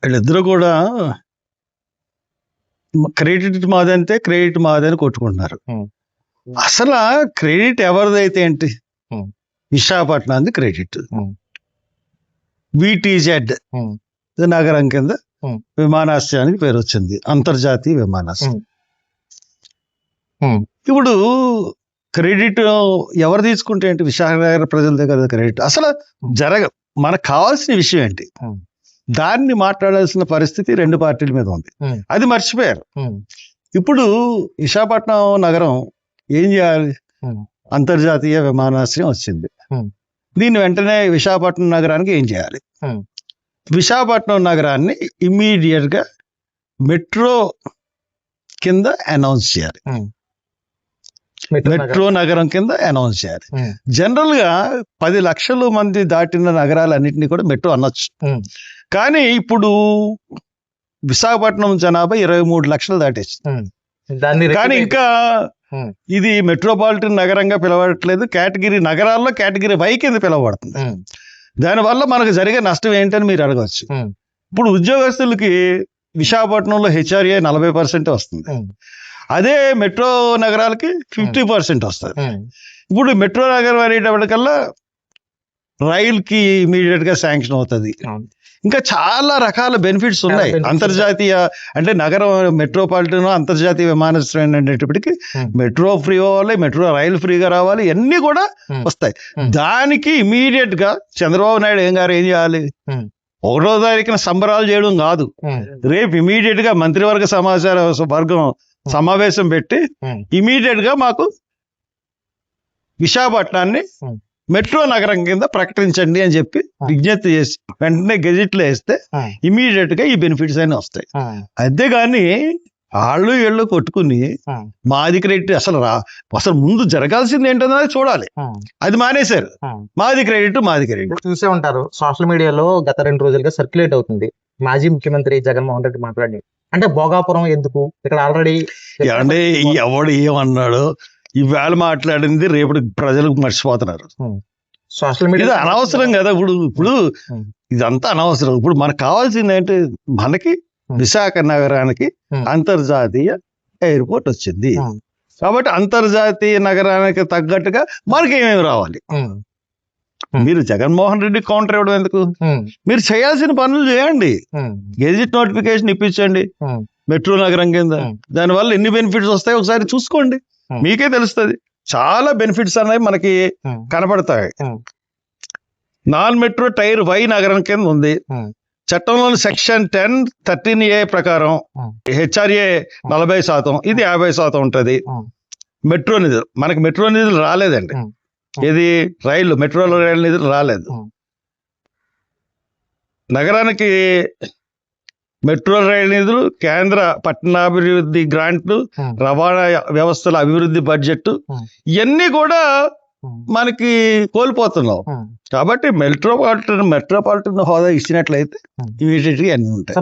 వీళ్ళిద్దరూ కూడా credit మాదంటే credit మాదని కొట్టుకుంటున్నారు. అసలు క్రెడిట్ ఎవరిదైతే ఏంటి? విశాఖపట్నానికి క్రెడిట్. విటిజెడ్ నగరం కింద విమానాశ్రయానికి పేరు వచ్చింది, అంతర్జాతీయ విమానాశ్రయం. ఇప్పుడు క్రెడిట్ ఎవరు తీసుకుంటే ఏంటి? విశాఖనగర ప్రజలదే కదా క్రెడిట్. అసలు మనకు కావాల్సిన విషయం ఏంటి? దాన్ని మాట్లాడాల్సిన పరిస్థితి రెండు పార్టీల మీద ఉంది. అది మర్చిపోయారు. ఇప్పుడు విశాఖపట్నం నగరం ఏం చేయాలి? అంతర్జాతీయ విమానాశ్రయం వచ్చింది. దీన్ని వెంటనే విశాఖపట్నం నగరానికి ఏం చేయాలి? విశాఖపట్నం నగరాన్ని ఇమ్మీడియట్ గా మెట్రో కింద అనౌన్స్ చేయాలి. మెట్రో నగరం కింద అనౌన్స్ చేయాలి. జనరల్ గా 10 లక్షల మంది దాటిన నగరాలన్నింటినీ కూడా మెట్రో అనొచ్చు. కానీ ఇప్పుడు విశాఖపట్నం జనాభా 23 లక్షలు దాటేసి, కానీ ఇంకా ఇది మెట్రోపాలిటన్ నగరంగా పిలవట్లేదు. కేటగిరీ నగరాల్లో కేటగిరీ వై కింద పిలవబడుతుంది. దానివల్ల మనకు జరిగే నష్టం ఏంటని మీరు అడగవచ్చు. ఇప్పుడు ఉద్యోగస్తులకి విశాఖపట్నంలో హెచ్ఆర్ఏ 40% వస్తుంది. అదే మెట్రో నగరాలకి 50% వస్తుంది. ఇప్పుడు మెట్రో నగరం అనేటప్పటికల్లా రైలుకి ఇమీడియట్ గా శాంక్షన్ అవుతుంది. ఇంకా చాలా రకాల బెనిఫిట్స్ ఉన్నాయి. అంతర్జాతీయ అంటే నగరం మెట్రోపాలిటన్ అంతర్జాతీయ విమానాశ్రయం అనేటప్పటికి మెట్రో ఫ్రీ అవ్వాలి, మెట్రో రైలు ఫ్రీగా రావాలి, ఇవన్నీ కూడా వస్తాయి. దానికి ఇమీడియట్ గా చంద్రబాబు నాయుడు ఏం చేయాలి? 1వ తారీఖున సంబరాలు చేయడం కాదు, రేపు ఇమీడియట్ గా మంత్రివర్గ వర్గం సమావేశం పెట్టి ఇమీడియట్ గా మాకు విశాఖపట్నాన్ని మెట్రో నగరం కింద ప్రకటించండి అని చెప్పి విజ్ఞప్తి చేసి వెంటనే గెజిట్లో వేస్తే ఇమీడియట్ గా ఈ బెనిఫిట్స్ అయినా వస్తాయి. అంతేగాని వీళ్ళు కొట్టుకుని మాది క్రెడిట్ అసలు ముందు జరగాల్సింది ఏంటన్నది చూడాలి. అది మానేశారు. మాది క్రెడిట్. చూసే ఉంటారు సోషల్ మీడియాలో గత 2 రోజులుగా సర్క్యులేట్ అవుతుంది. మాజీ ముఖ్యమంత్రి జగన్మోహన్ రెడ్డి మాట్లాడి అంటే భోగాపురం ఎందుకు ఇక్కడ ఆల్రెడీ ఎవడు ఏమన్నాడు ఈవేళ మాట్లాడింది రేపు ప్రజలకు మర్చిపోతున్నారు. సోషల్ మీడియా అనవసరం కదా. ఇప్పుడు ఇదంతా అనవసరం. ఇప్పుడు మనకు కావాల్సింది ఏంటి? మనకి విశాఖ నగరానికి అంతర్జాతీయ ఎయిర్పోర్ట్ వచ్చింది కాబట్టి అంతర్జాతీయ నగరానికి తగ్గట్టుగా మనకి ఏమేమి రావాలి? మీరు జగన్మోహన్ రెడ్డి కౌంటర్ ఇవ్వడం ఎందుకు? మీరు చేయాల్సిన పనులు చేయండి. గెజిట్ నోటిఫికేషన్ ఇప్పించండి మెట్రో నగరం కింద. దానివల్ల ఎన్ని బెనిఫిట్స్ వస్తాయో ఒకసారి చూసుకోండి, మీకే తెలుస్తుంది. చాలా బెనిఫిట్స్ అనేవి మనకి కనపడతాయి. నాన్ మెట్రో టైర్ వై నగరం కింద ఉంది. చట్టంలోని సెక్షన్ 10(13)A ప్రకారం హెచ్ఆర్ఏ 40%, ఇది 50% ఉంటది. మెట్రో నిధులు మనకి మెట్రో నిధులు రాలేదండి. ఇది మెట్రో రైలు నిధులు రాలేదు. నగరానికి మెట్రో రైలు నిధులు, కేంద్ర పట్టణాభివృద్ధి గ్రాంట్లు, రవాణా వ్యవస్థల అభివృద్ధి బడ్జెట్, ఇవన్నీ కూడా మనకి కోల్పోతున్నాం. కాబట్టి మెట్రోపాలిటన్ హోదా ఇచ్చినట్లయితే ఇమీడియట్ గా అన్ని ఉంటాయి.